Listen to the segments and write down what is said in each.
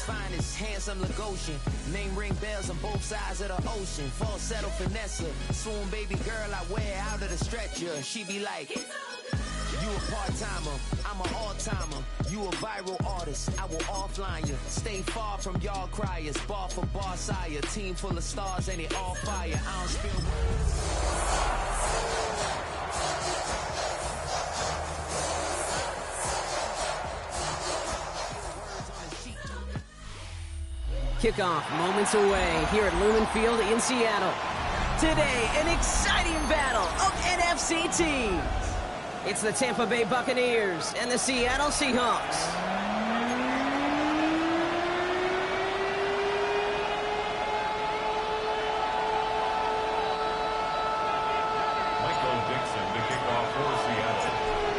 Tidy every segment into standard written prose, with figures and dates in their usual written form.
finest, handsome Lagosian. Name ring bells on both sides of the ocean. Falsetto finesse, swoon baby girl I wear out of the stretcher. She be like, you a part-timer, I'm an all-timer. You a viral artist, I will offline you. Stay far from y'all criers, bar for bar sire. Team full of stars and it all fire. I don't spill Kickoff moments away here at Lumen Field in Seattle. Today, an exciting battle of NFC teams. It's the Tampa Bay Buccaneers and the Seattle Seahawks.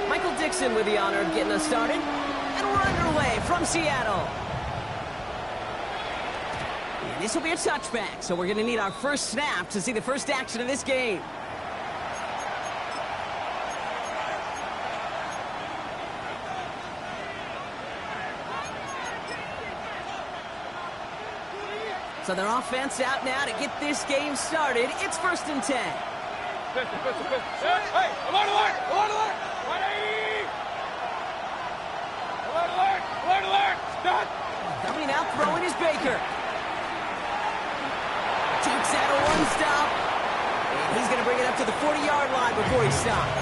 Michael Dixon with the honor of getting us started. And we're underway from Seattle. And this will be a touchback, so we're going to need our first snap to see the first action of this game. So their offense out now to get this game started. It's 1st and 10. Hey, alert, alert, alert, alert! Alert, alert, alert, alert! Stop! Coming out, throwing is Baker. Takes out a one-stop. And he's going to bring it up to the 40-yard line before he stops.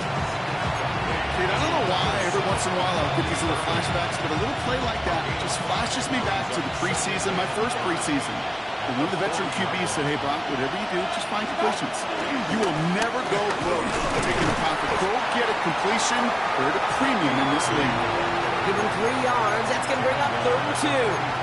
Dude, I don't know why every once in a while I'll get these little flashbacks, but a little play like that just flashes me back to the preseason, my first preseason. And one of the veteran QBs said, hey, Brock, whatever you do, just find completions. You will never go broke taking a pocket. Go get a completion or at a premium in this league. Give him 3 yards. That's going to bring up 3rd and 2.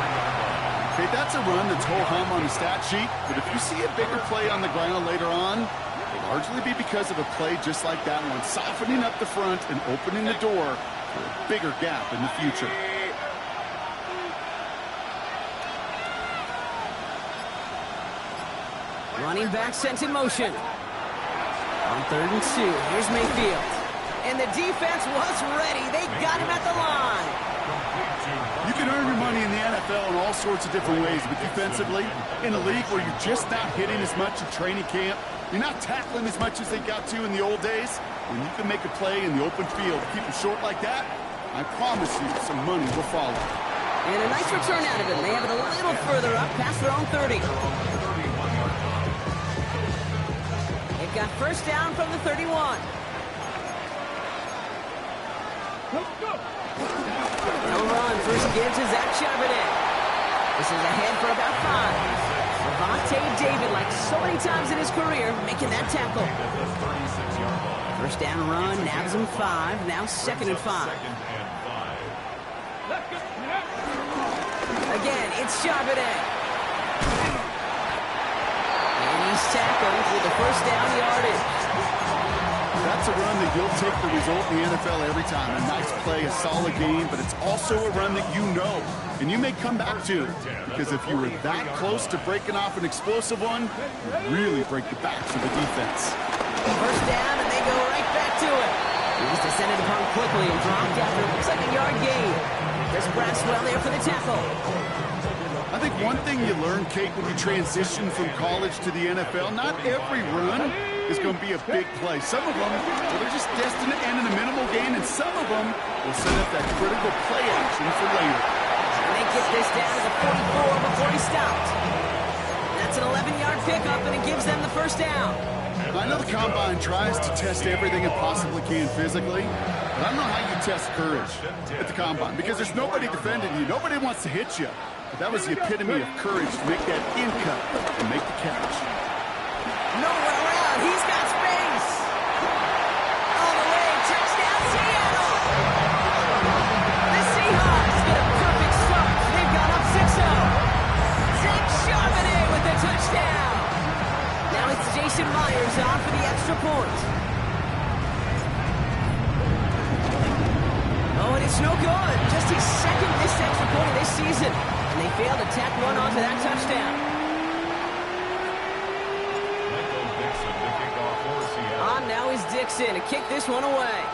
Okay, that's a run that's ho-hum on the stat sheet, but if you see a bigger play on the ground later on, it'll largely be because of a play just like that one, softening up the front and opening the door for a bigger gap in the future. Running back sent in motion. On 3rd and 2, here's Mayfield. And the defense was ready. They got him at the line. You can earn your money in the NFL in all sorts of different ways, but defensively, in a league where you're just not hitting as much in training camp, you're not tackling as much as they got to in the old days, when you can make a play in the open field, keep it short like that, I promise you some money will follow. And a nice return out of it. They have it a little further up, past their own 30. They've got first down from the 31. No run. First give to Zach Charbonnet. This is ahead for about 5. Levante David, like so many times in his career, making that tackle. First down run, nabs him 5. Now 2nd and 5. Again, it's Charbonnet. And he's tackled with the first down yardage. That's a run that you'll take the result in the NFL every time. A nice play, a solid game, but it's also a run that you know, and you may come back to. Because if you were that close to breaking off an explosive one, you really break the backs of the defense. First down, and they go right back to it. He was descended upon quickly and dropped after looks like a yard gain. There's Braswell there for the tackle. I think one thing you learn, Kate, when you transition from college to the NFL, not every run is going to be a big play. Some of them, well, they're just destined to end in a minimal gain, and some of them will set up that critical play action for later. And they get this down to the 44 before he stopped. That's an 11-yard pickup, and it gives them the first down. I know the Combine tries to test everything it possibly can physically, but I don't know how you test courage at the Combine, because there's nobody defending you. Nobody wants to hit you. But that was the epitome of courage to make that in cut and make the catch. Nowhere around. He's got space. All the way. Touchdown, Seattle. The Seahawks get a perfect start. They've got up 6-0. Zach Charbonnet with the touchdown. Now it's Jason Myers on for the extra point. Oh, and it's no good. Just his 2nd missed extra point of this season. And they failed to tack one onto that touchdown. On now is Dixon to kick this one away.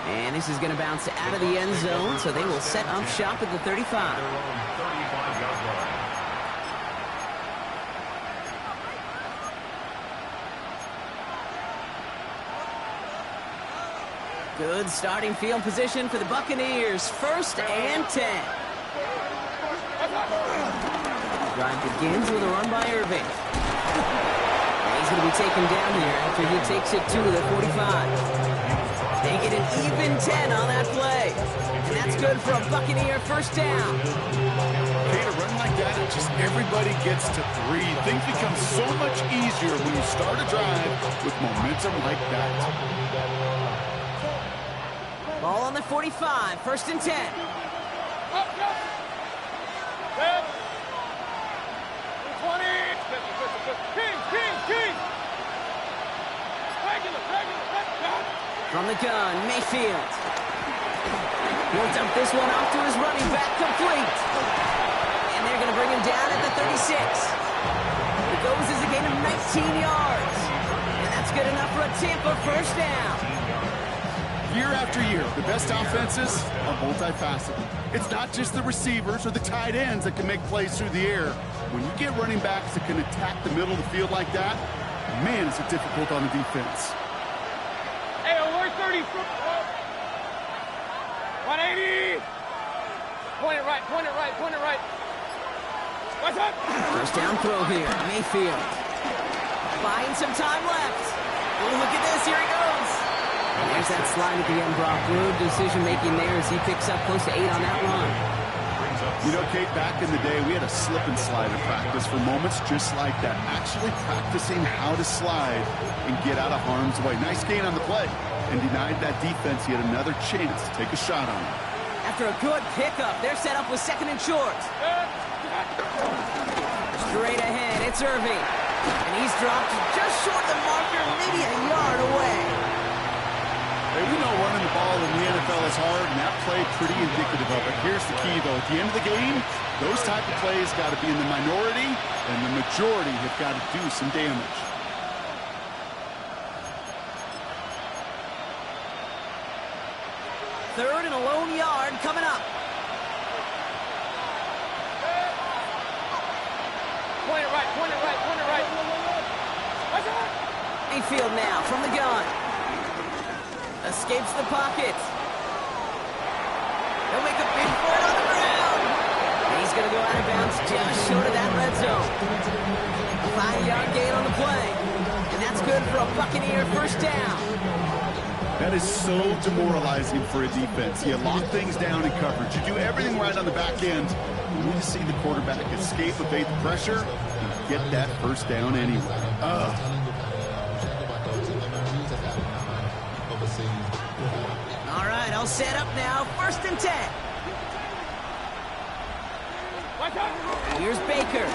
And this is going to bounce out of the end zone, so they will set up shop at the 35. Good starting field position for the Buccaneers. 1st and 10. Drive begins with a run by Irving. And he's going to be taken down here after he takes it to the 45. They get an even 10 on that play. And that's good for a Buccaneer 1st down. Okay, to run like that, just everybody gets to breathe. Things become so much easier when you start a drive with momentum like that. Ball on the 45, 1st and 10. Up, go. 10. 20. Kings. Regular. From the gun, Mayfield. He'll dump this one off to his running back, complete. And they're going to bring him down at the 36. It goes as a gain of 19 yards. And that's good enough for a Tampa 1st down. Year after year, the best offenses are multifaceted. It's not just the receivers or the tight ends that can make plays through the air. When you get running backs that can attack the middle of the field like that, man, is it difficult on the defense. Hey, alert 30. 180. Point it right. What's up? 1st down throw here, Mayfield. Buying some time left. Oh, look at this, here he goes. And there's that slide at the end, Brock. Good decision-making there as he picks up close to 8 on that run. You know, Kate, back in the day, we had a slip and slide in practice for moments just like that. Actually practicing how to slide and get out of harm's way. Nice gain on the play. And denied that defense yet another chance to take a shot on him. After a good pickup, they're set up with 2nd and short. Straight ahead, it's Irving. And he's dropped just short the marker, maybe a yard away. Hey, we know running the ball in the NFL is hard, and that play pretty indicative of it. Here's the key, though. At the end of the game, those type of plays got to be in the minority, and the majority have got to do some damage. Third and a lone yard coming up. Point it right. Mayfield now from the gun. Escapes the pocket. He'll make a big play on the ground. And he's going to go out of bounds just short of that red zone. A 5-yard gain on the play. And that's good for a Buccaneer 1st down. That is so demoralizing for a defense. You lock things down in coverage. You do everything right on the back end. You need to see the quarterback escape, evade the pressure, and get that 1st down anyway. All right, I'll set up now. 1st and 10. Here's Baker.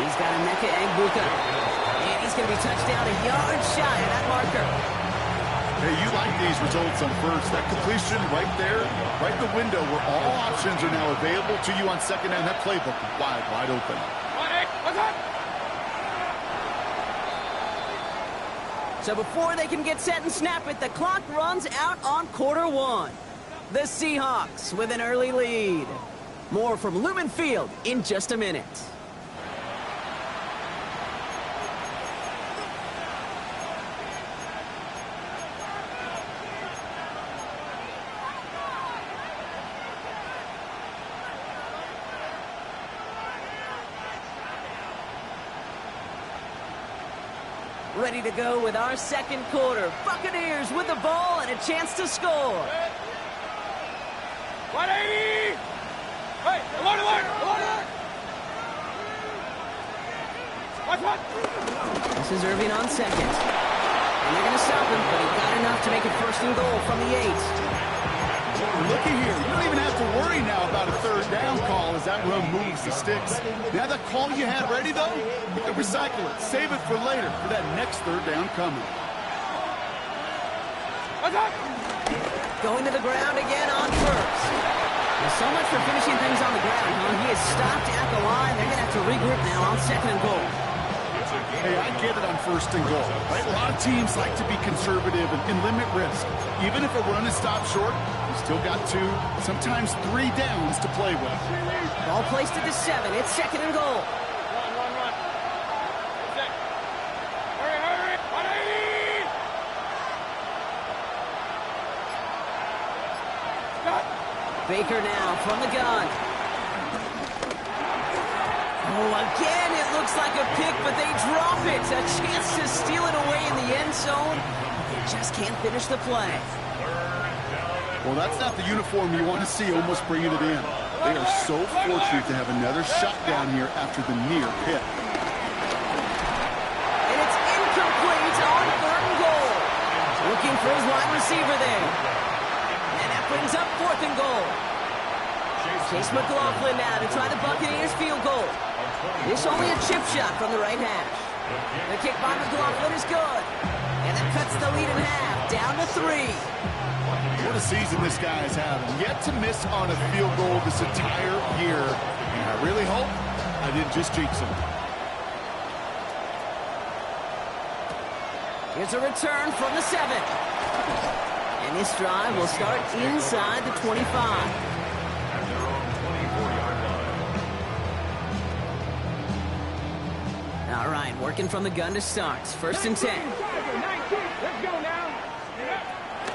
He's got a Emeka Egbuka. And he's going to be touched down a yard shy of that marker. Hey, you like these results on 1st. That completion right there, right in the window where all options are now available to you on 2nd down. That playbook wide open. So before they can get set and snap it, the clock runs out on quarter 1. The Seahawks with an early lead. More from Lumen Field in just a minute. Ready to go with our 2nd quarter. Buccaneers with the ball and a chance to score. 180! Hey, alert! Watch! This is Irving on 2nd. And they're going to stop him, but he got enough to make it 1st and goal from the 8. Looky here. You don't even have to worry now about a 3rd down call as that run moves the sticks. Now that call you had ready, though, you can recycle it. Save it for later for that next 3rd down coming. Going to the ground again on 1st. Well, so much for finishing things on the ground, huh? He is stopped at the line. They're going to have to regroup now on 2nd and goal. Hey, I get it on 1st and goal, right? A lot of teams like to be conservative and limit risk. Even if a run is stopped short, you still got 2, sometimes 3 downs to play with. Ball placed at the 7. It's 2nd and goal. Run. Hurry. 180! Stop! Baker now from the gun. Oh, again, it looks like a pick, but they drop it. A chance to steal it away in the end zone. They just can't finish the play. Well, that's not the uniform you want to see almost bringing it in. They are so fortunate to have another shot down here after the near pick. And it's incomplete on 3rd and goal. Looking for his wide receiver there. And that brings up 4th and goal. Chase McLaughlin now to try the Buccaneers field goal. This only a chip shot from the right hash. The kick by McLaughlin is good. And that cuts the lead in half, down to 3. What a season this guy is having. Yet to miss on a field goal this entire year. And I really hope I didn't just jinx him. Here's a return from the 7. And this drive will start inside the 25. All right, working from the gun to start. 1st and 10. Let's go now.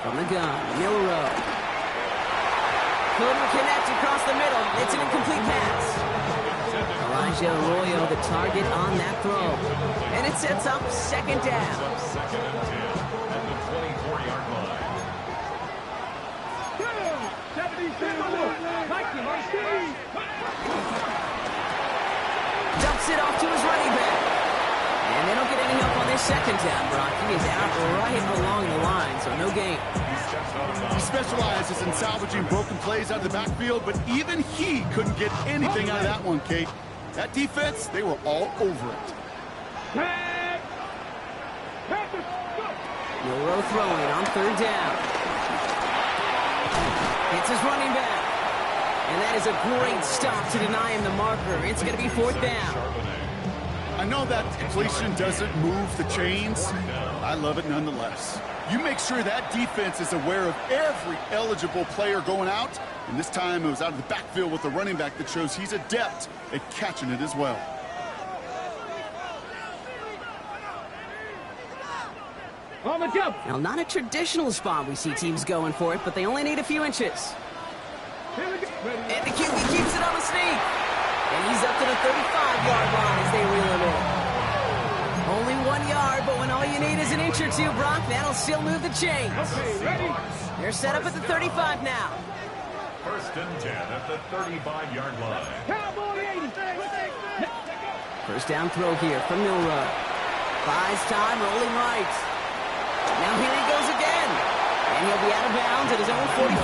From the gun, Milrow. Couldn't connect across the middle. It's an incomplete pass. Elijah Arroyo, the target on that throw. And it sets up 2nd down. Dumps it off to his running back. And they don't get any help on their 2nd down, Brock. He is out right along the line, so no gain. He specializes in salvaging broken plays out of the backfield, but even he couldn't get anything out of that one, Kate. That defense, they were all over it. Milrow throwing on 3rd down. It's his running back. And that is a great stop to deny him the marker. It's going to be 4th down. I know that completion doesn't move the chains. I love it nonetheless. You make sure that defense is aware of every eligible player going out. And this time it was out of the backfield with the running back that shows he's adept at catching it as well. Now, not a traditional spot we see teams going for it, but they only need a few inches. And the QB keeps it on the sneak. And he's up to the 35-yard line as they reel him in. Only 1 yard, but when all you need is an inch or 2, Brock, that'll still move the chains. They're set up at the 35 now. 1st and 10 at the 35-yard line. 1st down throw here from Milrow. Buys time, rolling right. Now here he goes again. And he'll be out of bounds at his own 45.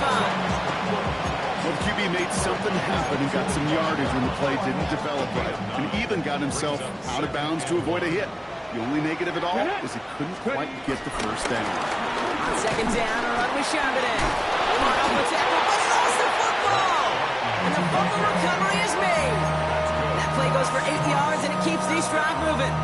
Well, the QB made something happen and got some yardage when the play didn't develop right. And even got himself out of bounds to avoid a hit. The only negative at all is he couldn't quite get the 1st down. On 2nd down, a run with Charbonnet. One off the tackle, but he lost the football! And the fumble recovery is made. That play goes for 8 yards, and it keeps this drive moving.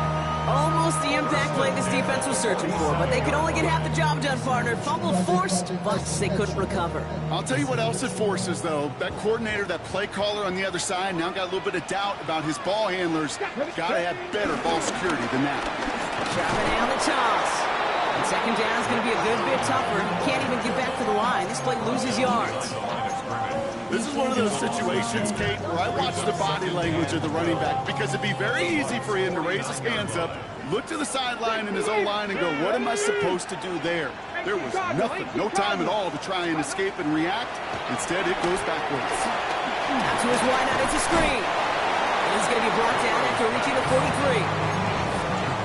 Almost the impact play this defense was searching for, but they could only get half the job done, partner. Fumble forced, but they couldn't recover. I'll tell you what else it forces, though. That coordinator, that play caller on the other side, now got a little bit of doubt about his ball handlers. Got to have better ball security than that. Charbonnet on the toss. And 2nd down is going to be a good bit tougher. He can't even get back to the line. This play loses yards. This is one of those situations, Kate, where I watch the body language of the running back because it'd be very easy for him to raise his hands up, look to the sideline in his O-line and go, what am I supposed to do there? There was nothing, no time at all to try and escape and react. Instead, it goes backwards. Out to his wide out, it's a screen. And he's going to be brought down after reaching the 43.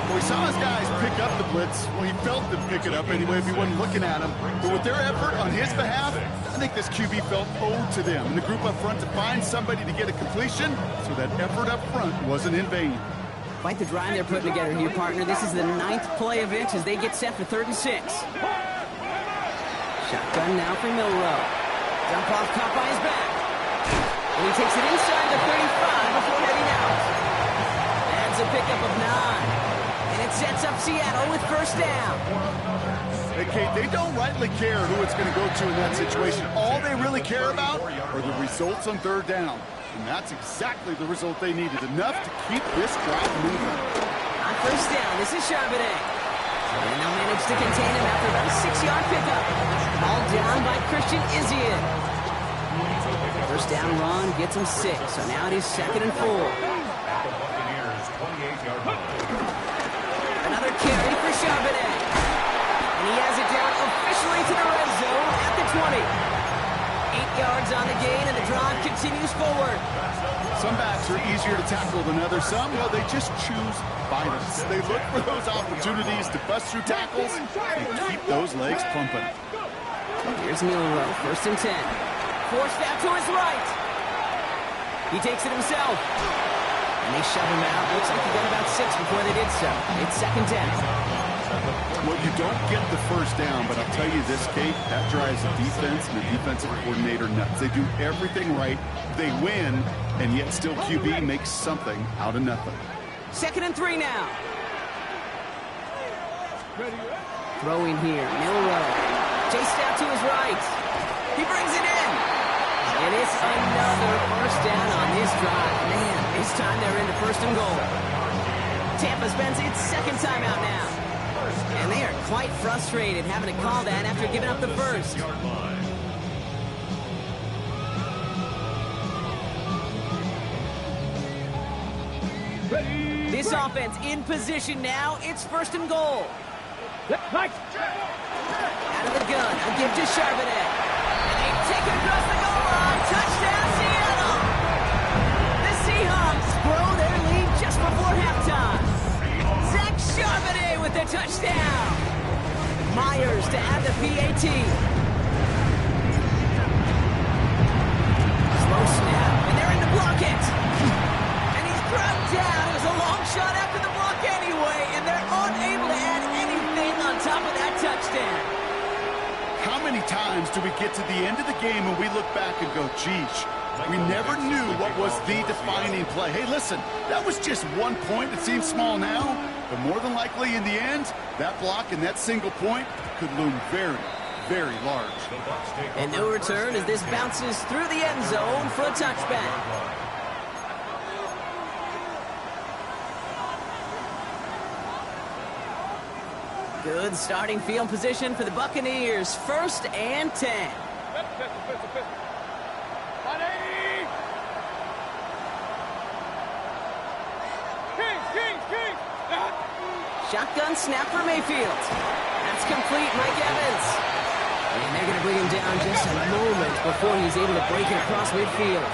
Well, we saw his guys pick up the blitz. Well, he felt them pick it up anyway if he wasn't looking at him. But with their effort on his behalf, I think this QB felt owed to them and the group up front to find somebody to get a completion so that effort up front wasn't in vain. Quite the drive they're putting together here, partner. This is the 9th play of it as they get set for 3rd and 6. Shotgun now for Milrow. Dump off caught by his back. And he takes it inside the 35 before heading out. Adds a pickup of 9. It sets up Seattle with first down. Hey, Kate, they don't rightly care who it's going to go to in that situation. All they really care about are the results on third down. And that's exactly the result they needed, enough to keep this drive moving. On first down, this is Charbonnet. And they'll manage to contain him after about a 6-yard pickup. Ball down by Christian Izien. First down run gets him 6, so now it is 2nd and 4. Another carry for Charbonnet. And he has it down officially to the red zone at the 20. 8 yards on the gain, and the drive continues forward. Some backs are easier to tackle than others. Some, well, they just choose violence. They look for those opportunities to bust through tackles and keep those legs pumping. Here's Milrow, 1st and 10. Forced out to his right. He takes it himself. And they shove him out. Looks like he got about 6 before they did so. It's 2nd down. Well, you don't get the first down, but I'll tell you this, Kate, that drives the defense and the defensive coordinator nuts. They do everything right. They win, and yet still QB makes something out of nothing. 2nd and 3 now. Throwing here, Milrow. Chased out to his right. He brings it in. And it's another first down on this drive. Man, this time they're into 1st and goal. Tampa spends its 2nd time out now. And they are quite frustrated having to call that after giving up the first. This offense in position now. It's 1st and goal. Out of the gun, a give to Charbonnet. And they take it across the goal line. Touchdown, Seattle! The Seahawks grow their lead just before halftime. Zach Charbonnet with the touchdown. Myers to add the PAT. Slow snap, and they're in to block it. And he's grabbed down. It was a long shot after the block anyway, and they're unable to add anything on top of that touchdown. How many times do we get to the end of the game and we look back and go, geez, we never knew what was the defining play. Hey, listen, that was just 1 point. It seems small now, but more than likely in the end, that block and that single point could loom very, very large. And no return as this bounces through the end zone for a touchback. Good starting field position for the Buccaneers. 1st and 10. Shotgun snap for Mayfield. That's complete, Mike Evans. And they're going to bring him down just a moment before he's able to break it across midfield.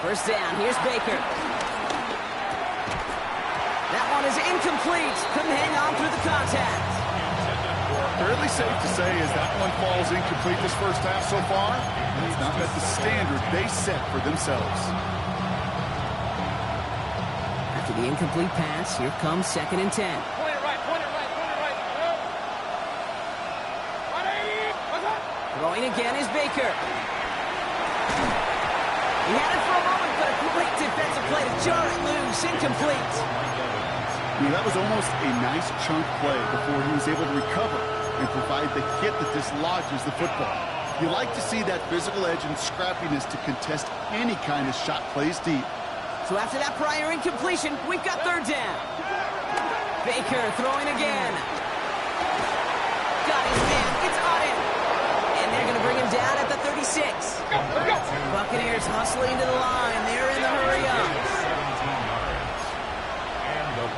First down, here's Baker. That one is incomplete. Couldn't hang on through the contact. Fairly safe to say as that one falls incomplete this first half so far, it's not met the standard they set for themselves. After the incomplete pass, here comes 2nd and 10. Point it right, point it right, point it right. Throwing again is Baker. He had it for a moment, but a great defensive play to jar it loose. Incomplete. That was almost a nice chunk play before he was able to recover and provide the hit that dislodges the football. You like to see that physical edge and scrappiness to contest any kind of shot plays deep. So after that prior incompletion, we've got 3rd down. Baker throwing again. Got his man. It's on him. And they're going to bring him down at the 36. Buccaneers hustling to the line. They're in the hurry up.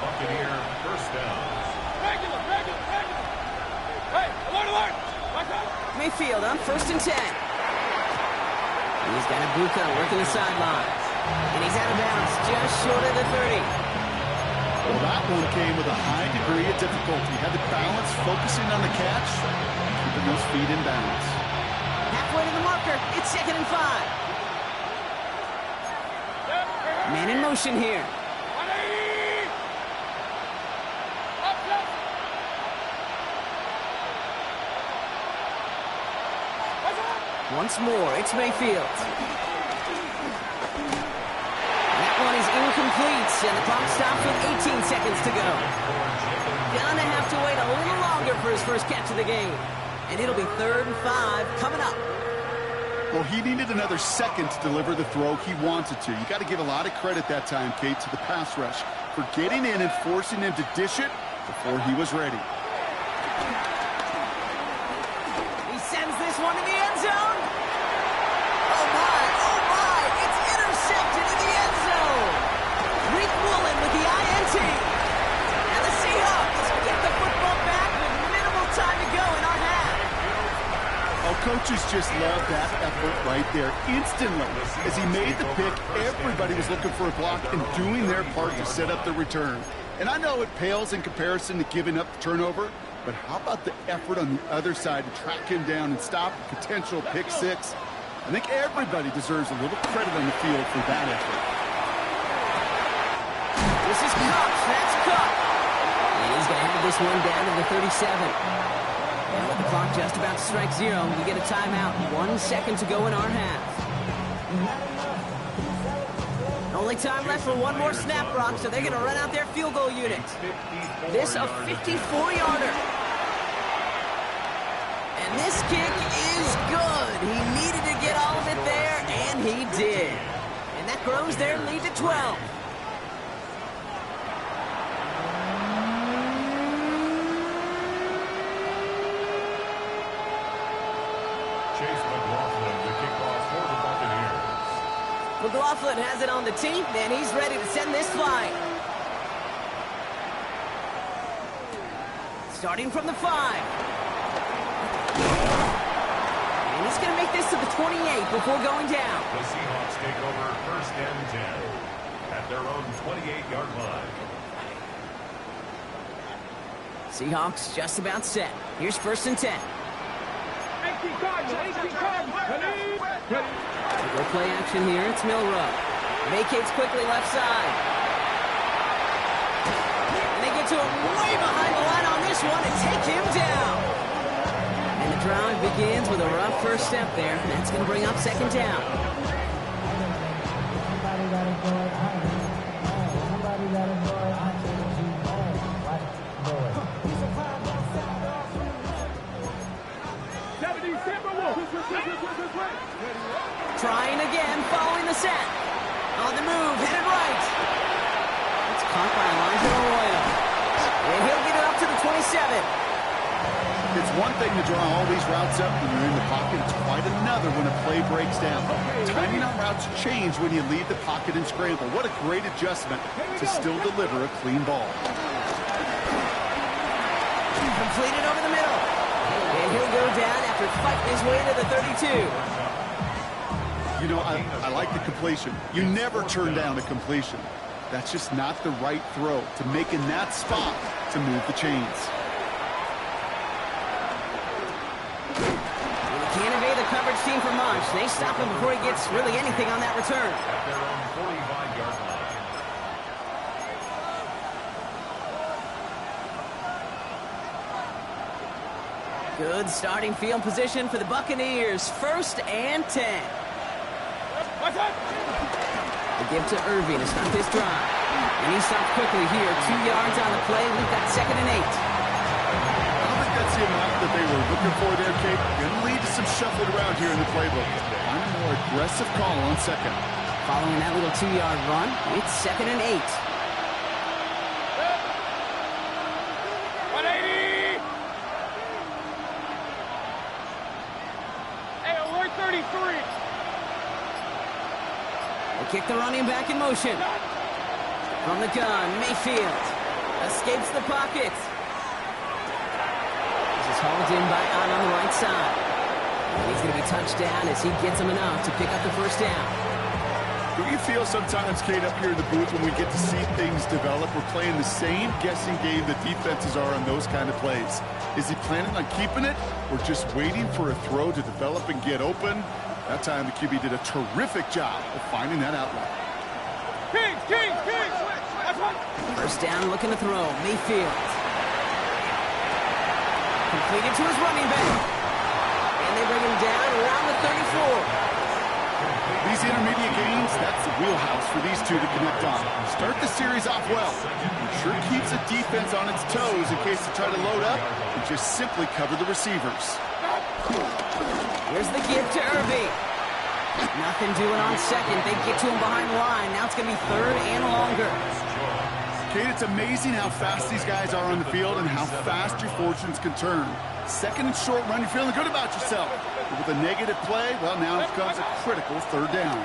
Buccaneer first down. Regular. Hey, alert. Mayfield on 1st and 10. He's got Ibuka working the sidelines. And he's out of bounds just short of the 30. Well, that one came with a high degree of difficulty. Had to balance focusing on the catch, keeping those feet in balance. Halfway to the marker. It's 2nd and 5. Man in motion here. Once more, it's Mayfield. That one is incomplete, and the clock stops with 18 seconds to go. Gonna have to wait a little longer for his first catch of the game. And it'll be 3rd and 5 coming up. Well, he needed another second to deliver the throw he wanted to. You got to give a lot of credit that time, Kate, to the pass rush for getting in and forcing him to dish it before he was ready. He sends this one to the end zone. Oh my, it's intercepted in the end zone. Rick Woolen with the INT. And the Seahawks get the football back with minimal time to go in our half. Oh, coaches just love that effort right there. Instantly, as he made the pick, everybody was looking for a block and doing their part to set up the return. And I know it pales in comparison to giving up the turnover, but how about the effort on the other side to track him down and stop a potential pick six? I think everybody deserves a little credit on the field for that effort. This is Cup. That's Cup. And he's going to have this one down to the 37. And with the clock just about to strike 0, we get a timeout. 1 second to go in our half. Only time left for one more snap, Brock, so they're going to run out their field goal unit. This a 54-yarder. And this kick is good. He needed to get all of it there, and he did. And that grows their lead to 12. McLaughlin has it on the team, and he's ready to send this flying. Starting from the 5. And he's going to make this to the 28 before going down. The Seahawks take over 1st and 10 at their own 28-yard line. Seahawks just about set. Here's 1st and 10. Go play action here. It's Milrow. Vacates quickly left side. And they get to him way behind the line on this one and take him down. And the drive begins with a rough first step there. That's going to bring up 2nd down. Trying again, following the set. On the move, headed right. It's caught by Elijah Arroyo. And he'll get it up to the 27. It's one thing to draw all these routes up when you're in the pocket. It's quite another when a play breaks down. Timing on routes change when you leave the pocket and scramble. What a great adjustment to still deliver a clean ball. Completed over the middle. And he'll go down after fighting his way to the 32. You know, I like the completion. You never turn down a completion. That's just not the right throw to make in that spot to move the chains. Well, they can't evade the coverage team for much. They stop him before he gets really anything on that return. At their own 45-yard line. Good starting field position for the Buccaneers. 1st and 10. They give to Irving to stop this drive. And he stopped quickly here. 2 yards on the play. We've got 2nd and 8. I don't think that's the amount that they were looking for there, Kate. Going to lead to some shuffling around here in the playbook. I'm a more aggressive call on 2nd. Following that little 2-yard run, it's 2nd and 8. 180! Hey, alert 33! They kick the running back in motion. From the gun, Mayfield escapes the pocket. This is hauled in by Ahn on the right side. And he's going to be touched down as he gets him enough to pick up the 1st down. Don't you feel sometimes, Kate, up here in the booth when we get to see things develop, we're playing the same guessing game that defenses are on those kind of plays? Is he planning on keeping it or just waiting for a throw to develop and get open? That time the QB did a terrific job of finding that outlet. Kings! That's one! 1st down, looking to throw. Mayfield. Completed to his running back. And they bring him down around the 34. These intermediate gains, that's the wheelhouse for these two to connect on. Start the series off well. It sure keeps the defense on its toes in case they try to load up and just simply cover the receivers. Here's the give to Irby. Nothing doing on second. They get to him behind the line. Now it's going to be third and longer. Kate, it's amazing how fast these guys are on the field and how fast your fortunes can turn. Second and short run, you're feeling good about yourself. But with a negative play, well, now it comes a critical third down.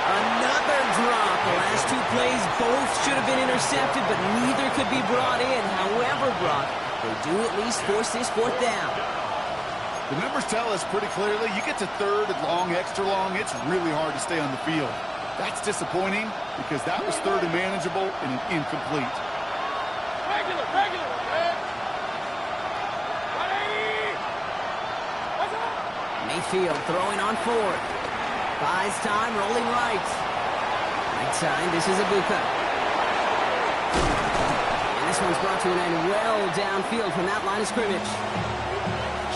Another drop. The last two plays both should have been intercepted, but neither could be brought in. However, Brock, they do at least force this fourth down. The numbers tell us pretty clearly, you get to third and long, extra long, it's really hard to stay on the field. That's disappointing because that was third and manageable and an incomplete. Regular. 180. What's up? Mayfield throwing on fourth. Buys time, rolling right. Right side, this is a bucs. And this one's brought to an end well downfield from that line of scrimmage.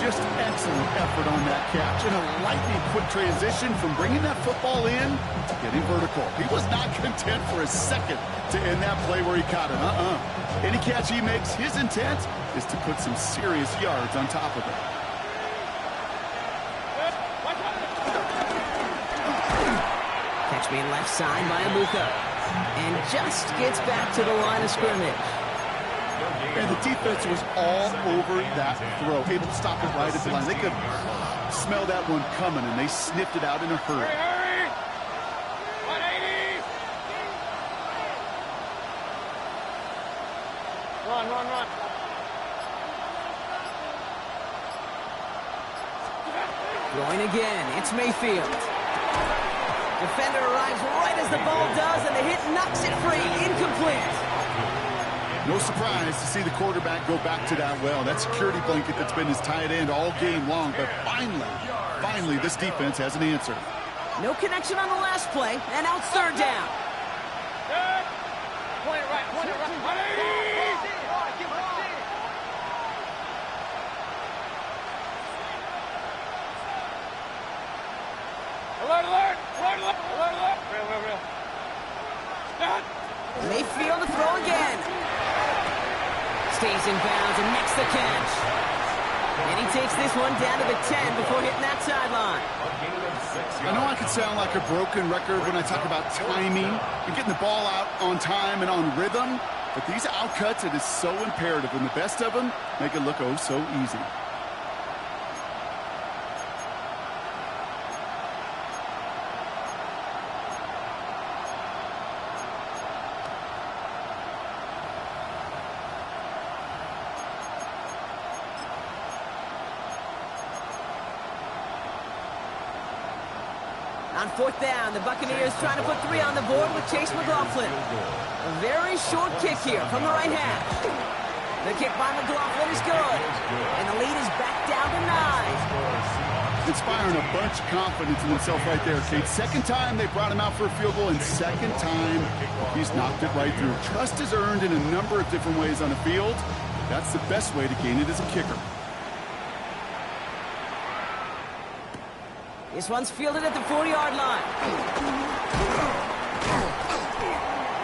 Just excellent effort on that catch and a lightning quick transition from bringing that football in to getting vertical. He was not content for a second to end that play where he caught it. Any catch he makes, his intent is to put some serious yards on top of it. Catch made left side by Abuka. And just gets back to the line of scrimmage. And the defense was all over that throw, able to stop it right at the line. They could smell that one coming, and they sniffed it out in a hurry. Hurry. 180. Run. Throwing again, it's Mayfield. Defender arrives right as the ball does, and the hit knocks it free. Incomplete. No surprise to see the quarterback go back to that well. That security blanket that's been his tight end all game long. But finally, this defense has an answer. No connection on the last play, and now it's third down. Good. Point it right. 180. Alert. Real. Stop. Mayfield to throw again. Stays in bounds and makes the catch. And he takes this one down to the 10 before hitting that sideline. I know I could sound like a broken record when I talk about timing and getting the ball out on time and on rhythm, but these outcuts, it is so imperative, and the best of them make it look oh so easy. On fourth down, the Buccaneers trying to put 3 on the board with Chase McLaughlin. A very short kick here from the right hash. The kick by McLaughlin is good. And the lead is back down to 9. Inspiring a bunch of confidence in himself right there, Kate. Second time they brought him out for a field goal, and second time he's knocked it right through. Trust is earned in a number of different ways on the field. That's the best way to gain it as a kicker. This one's fielded at the 40-yard line.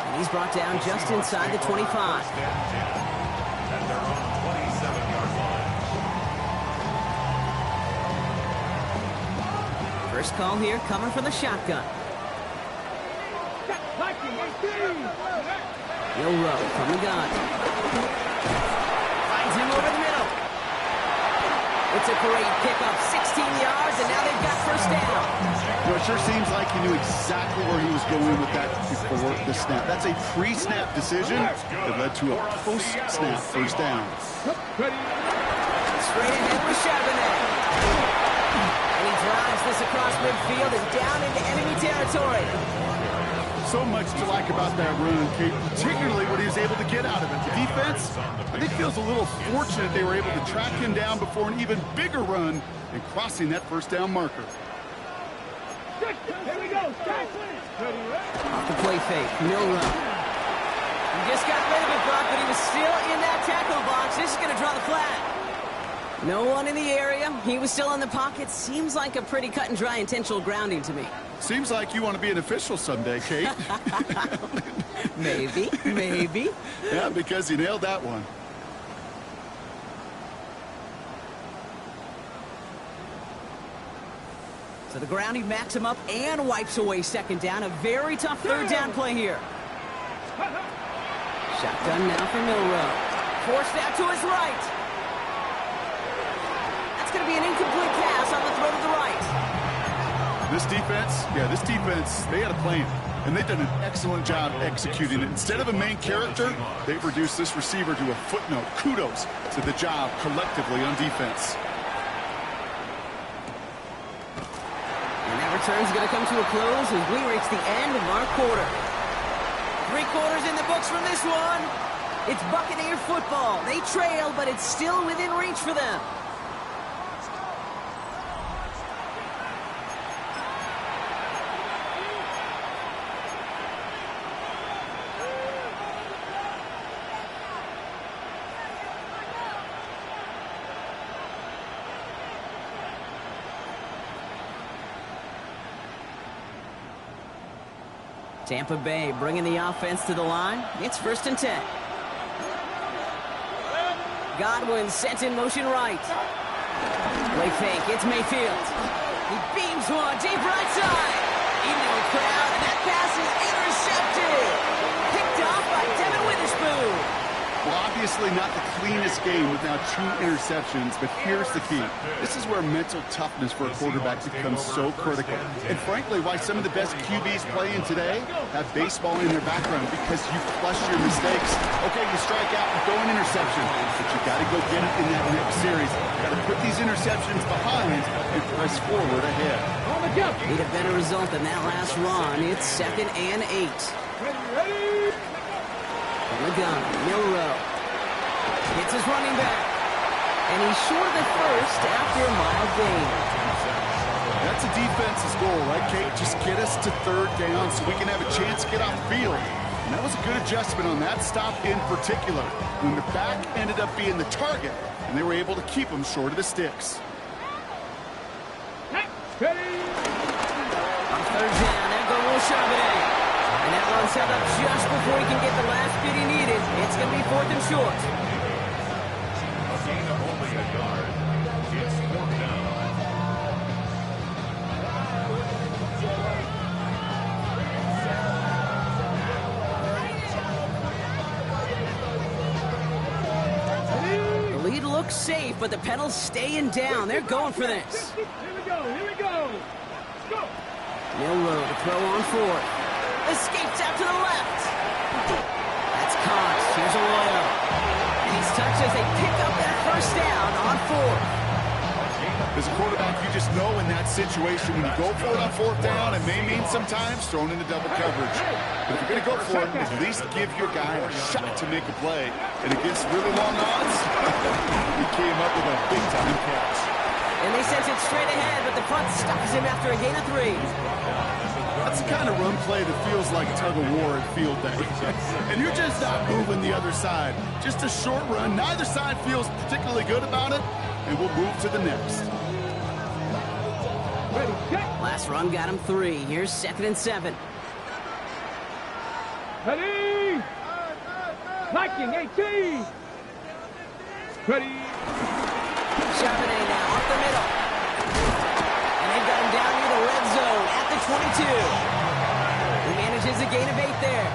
And he's brought down just inside the 25. At their own 27-yard line. First call here coming from the shotgun. Rowe from the gun. Finds him over the middle. It's a great pickup, 16 yards, and now they've got first down. You know, it sure seems like he knew exactly where he was going with that before the snap. That's a pre-snap decision that led to a post-snap first down. Straight ahead with Charbonnet. And he drives this across midfield and down into enemy territory. So much to like about that run, Kate, particularly what he was able to get out of it. The defense, I think, feels a little fortunate they were able to track him down before an even bigger run and crossing that first down marker. Here we go. Off the play fake, Milrow. He just got rid of it, Brock, but he was still in that tackle box. This is going to draw the flag. No one in the area. He was still in the pocket. Seems like a pretty cut and dry intentional grounding to me. Seems like you want to be an official someday, Kate. Maybe, maybe. Yeah, because you nailed that one. So the grounding backs him up and wipes away second down. A very tough third down play here. Shotgun now for Milroe. Forced out to his right. That's going to be an incomplete pass on the throw to the right. This defense, they had a plan, and they've done an excellent job executing it. Instead of a main character, they've reduced this receiver to a footnote. Kudos to the job collectively on defense. And that return's going to come to a close as we reach the end of our quarter. 3 quarters in the books from this one. It's Buccaneer football. They trail, but it's still within reach for them. Tampa Bay bringing the offense to the line. It's 1st and 10. Godwin sent in motion right. Play fake. It's Mayfield. He beams one deep right side. Into the crowd, and that pass is intercepted. Picked off by Devin Witherspoon. Well, obviously not the cleanest game without 2 interceptions, but here's the key. This is where mental toughness for a quarterback becomes so critical. And frankly, why some of the best QBs playing today have baseball in their background, because you flush your mistakes. Okay, you strike out and throw an interception, but you got to go get it in that next series. Got to put these interceptions behind and press forward ahead. Need a better result than that last run. It's 2nd and 8. Ready? From the gun, Milroe. Hits his running back. And he's short of the first after a mild gain. That's a defense's goal, right, Kate? Just get us to 3rd down so we can have a chance to get off the field. And that was a good adjustment on that stop in particular, when the back ended up being the target, and they were able to keep him short of the sticks. Ready? On 3rd down, there goes Charbonnet. And that run set up just before he can get the last bit he needed. It's going to be 4th and short. A gain of only a yard. It's 4th down. The lead looks safe, but the pedals staying down. They're going for this. Here we go. Let's go. Milroe to throw on 4th. Escapes out to the left. That's caught. Here's Arroyo. And he's touched as they pick up that 1st down on 4th. As a quarterback, you just know in that situation, when you go for it on 4th down, it may mean sometimes thrown into double coverage. But if you're going to go for it, at least give your guy a shot to make a play. And against really long odds, he came up with a big-time catch. And they sent it straight ahead, but the front stops him after a gain of 3. That's the kind of run play that feels like tug-of-war at field day. And you're just not moving the other side. Just a short run. Neither side feels particularly good about it, and we'll move to the next. Last run got him 3. Here's 2nd and 7. Ready? Viking 18. Ready? Charbonnet now up the middle. And they've got him down near the red zone at the 22. He manages a gain of 8 there.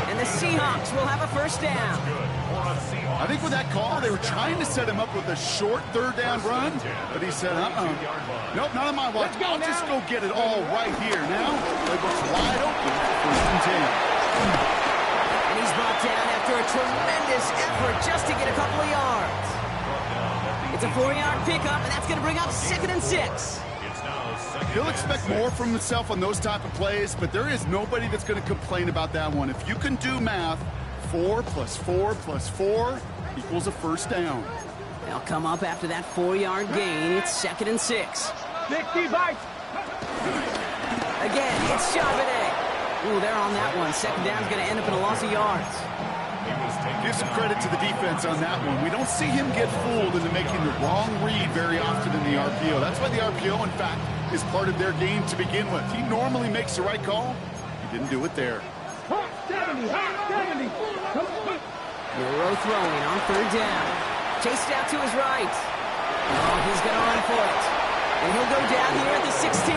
And the Seahawks will have a 1st down. I think with that call, they were trying to set him up with a short 3rd down run, but he said, nope, not on my watch. I'll just go get it all right here. Now, playbook's wide open for 1st and 10. And he's brought down after a tremendous effort just to get a couple of yards. It's a 4-yard pickup, and that's going to bring up 2nd and 6. He'll expect more from himself on those type of plays, but there is nobody that's going to complain about that one. If you can do math, 4 plus 4 plus 4 equals a 1st down. They'll come up after that 4-yard gain. It's 2nd and 6. 60 bites. Again, it's Charbonnet. Ooh, they're on that one. 2nd down's going to end up in a loss of yards. Give some credit to the defense on that one. We don't see him get fooled into making the wrong read very often in the RPO. That's why the RPO, in fact, is part of their game to begin with. He normally makes the right call. He didn't do it there. 70. Euro throwing on third down. Chased out to his right. Oh, he's going to run for it. And he'll go down here at the 16.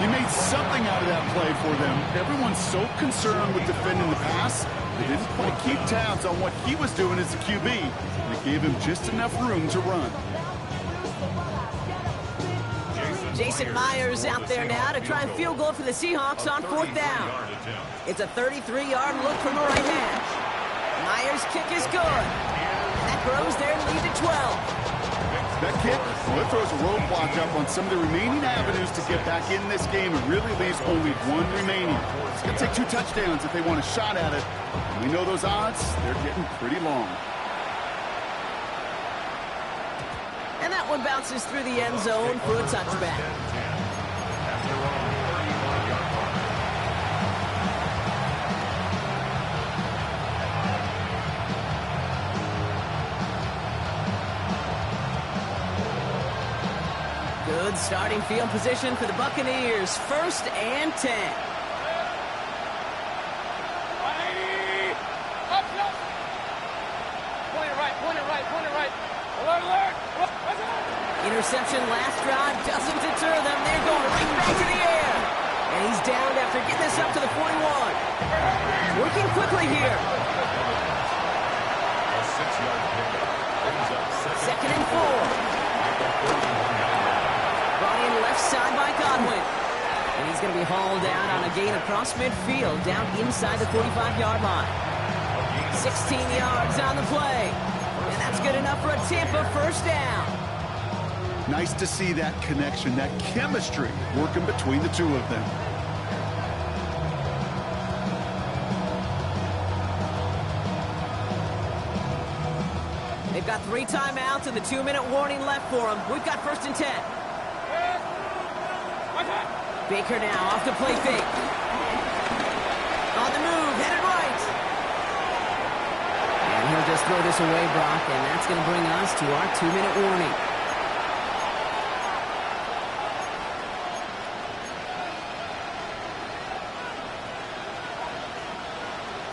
He made something out of that play for them. Everyone's so concerned with defending the pass, they didn't quite keep tabs on what he was doing as a QB. And it gave him just enough room to run. Jason Myers out there now to try and field goal for the Seahawks on fourth down. It's a 33-yard look from the right hash. Myers' kick is good. And that grows their lead to 12. That kick, well, it throws a roadblock up on some of the remaining avenues to get back in this game and really leaves only one remaining. It's going to take 2 touchdowns if they want a shot at it. And we know those odds, they're getting pretty long. And that one bounces through the end zone for a touchback. Good starting field position for the Buccaneers. 1st and 10. 180. Up. Point it right. Alert. Interception last drive doesn't deter them. They're going right back to the air. And he's down after getting this up to the 41. Working quickly here. A 6-yard pickup brings up 2nd and 4. Brought in left side by Godwin. And he's going to be hauled down on a gain across midfield, down inside the 45-yard line. 16 yards on the play. And that's good enough for a Tampa first down. Nice to see that connection, that chemistry working between the two of them. They've got 3 timeouts and the 2-minute warning left for them. We've got 1st and 10. Baker now off the play fake. On the move, headed right. And he'll just throw this away, Brock, and that's going to bring us to our 2-minute warning.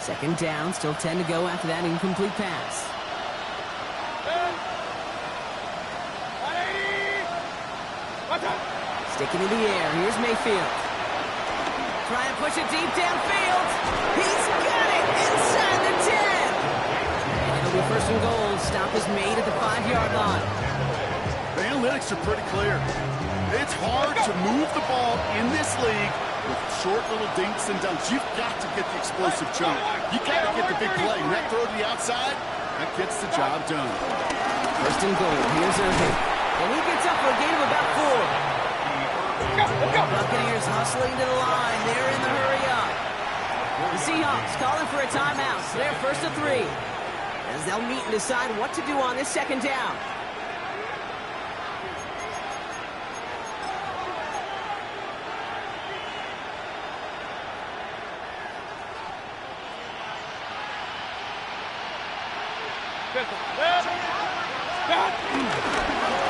Second down, still 10 to go after that incomplete pass. 180. Sticking in the air, here's Mayfield. Trying to push it deep downfield. He's got it inside the 10. And it'll be 1st and goal. Stop is made at the 5-yard line. The analytics are pretty clear. It's hard to move the ball in this league with short little dinks and dunks. You've got to get the explosive chunk. You got to get the big play. And that throw to the outside, that gets the job done. 1st and goal. Here's Irving. And he gets up for a gain of about 4. Buccaneers hustling to the line. They're in the hurry up. The Seahawks calling for a timeout. So they're 1st and 3. As they'll meet and decide what to do on this 2nd down.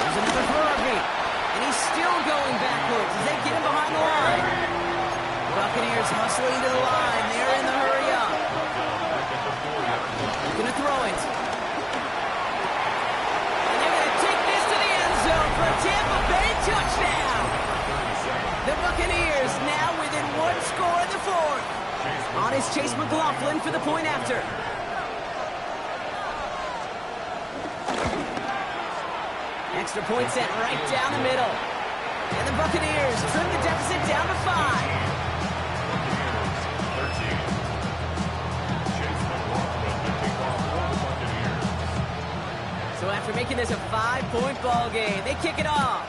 There's another throw. And he's still going backwards as they get him behind the line. Buccaneers hustling to the line. They're in the hurry up. Looking to throw it. And they're going to take this to the end zone for a Tampa Bay touchdown. The Buccaneers now within 1 score in the 4th. On is Chase McLaughlin for the point after. Extra point set right down the middle. And the Buccaneers trim the deficit down to 5. So after making this a 5-point ball game, they kick it off.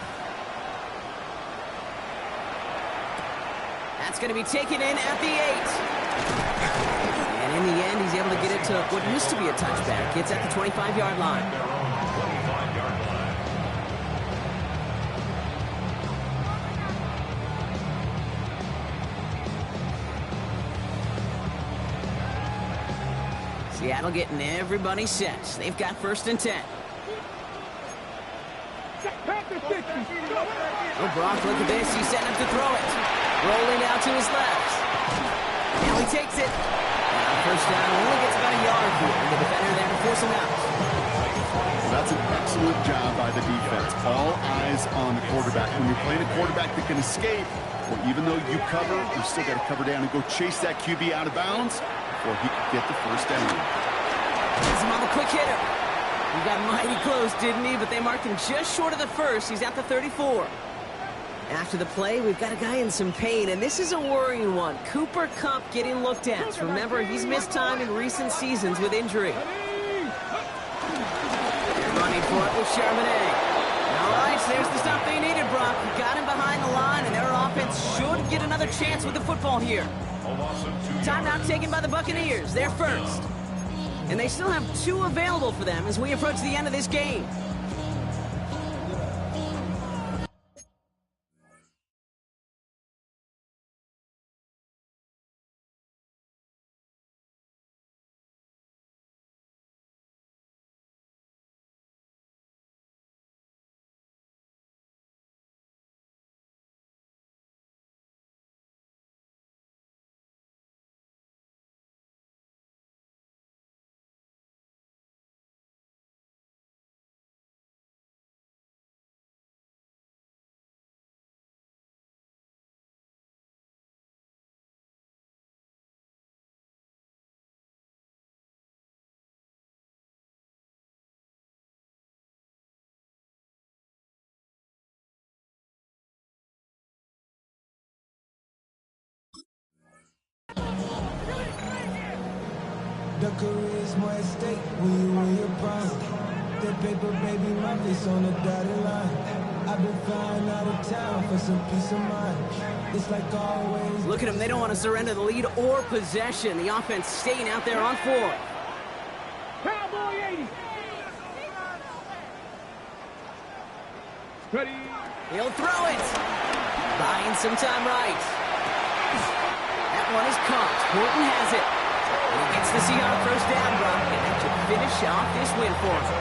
That's going to be taken in at the 8. And in the end, he's able to get it to what used to be a touchback. It's at the 25-yard line. Seattle getting everybody set. They've got 1st and 10. Oh, Brock, look at this. He's setting up to throw it. Rolling out to his left. Now he takes it. Now 1st down, only gets about a yard here. And the defender there to force him out. Well, that's an excellent job by the defense. All eyes on the quarterback. When you're playing a quarterback that can escape, or even though you cover, you still got to cover down and go chase that QB out of bounds before he can get the 1st down. He's him on the quick hitter. He got mighty close, didn't he? But they marked him just short of the 1st. He's at the 34. After the play, we've got a guy in some pain, and this is a worrying one. Cooper Kupp getting looked at. Remember, he's missed time in recent seasons with injury. They're running for it with Charbonnet. All right, so there's the stop they needed, Brock. Got him behind the line, and their offense should get another chance with the football here. Timeout taken by the Buccaneers. They're 1st. And they still have 2 available for them as we approach the end of this game. The career's more at stake when you in your prime. That paper, baby, my face on the dotted line. I've been flying out of town for some peace of mind. It's like always. Look at them. They don't want to surrender the lead or possession. The offense staying out there on 4. Cowboy 80. Ready. He'll throw it. Buying some time right. That one is caught. Horton has it. And he gets the Seahawks 1st down, Brock. And that should finish off this win for him.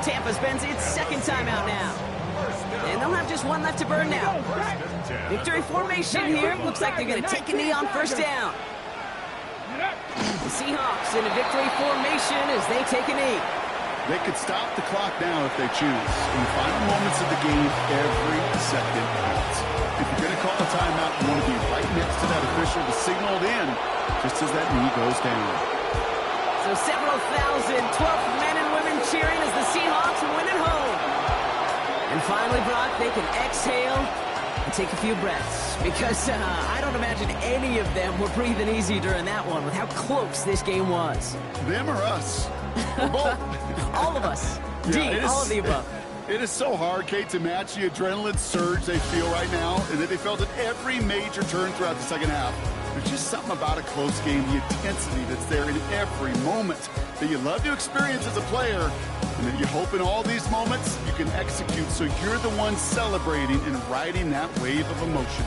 Tampa spends its 2nd timeout now. And they'll have just 1 left to burn now. Victory formation here. Looks like they're going to take a knee on 1st down. The Seahawks in a victory formation as they take a knee. They could stop the clock now if they choose. In the final moments of the game, every second counts. If you're going to call a timeout, you want to be right next to that official to signal it in just as that knee goes down. So several thousand 12th men and women cheering as the Seahawks win at home. And finally, Brock, they can exhale and take a few breaths. Because I don't imagine any of them were breathing easy during that one with how close this game was. Them or us? We're both. All of us. Yeah, all of the above. It is so hard, Kate, to match the adrenaline surge they feel right now, and that they felt at every major turn throughout the second half. There's just something about a close game, the intensity that's there in every moment that you love to experience as a player, and that you hope in all these moments you can execute so you're the one celebrating and riding that wave of emotion.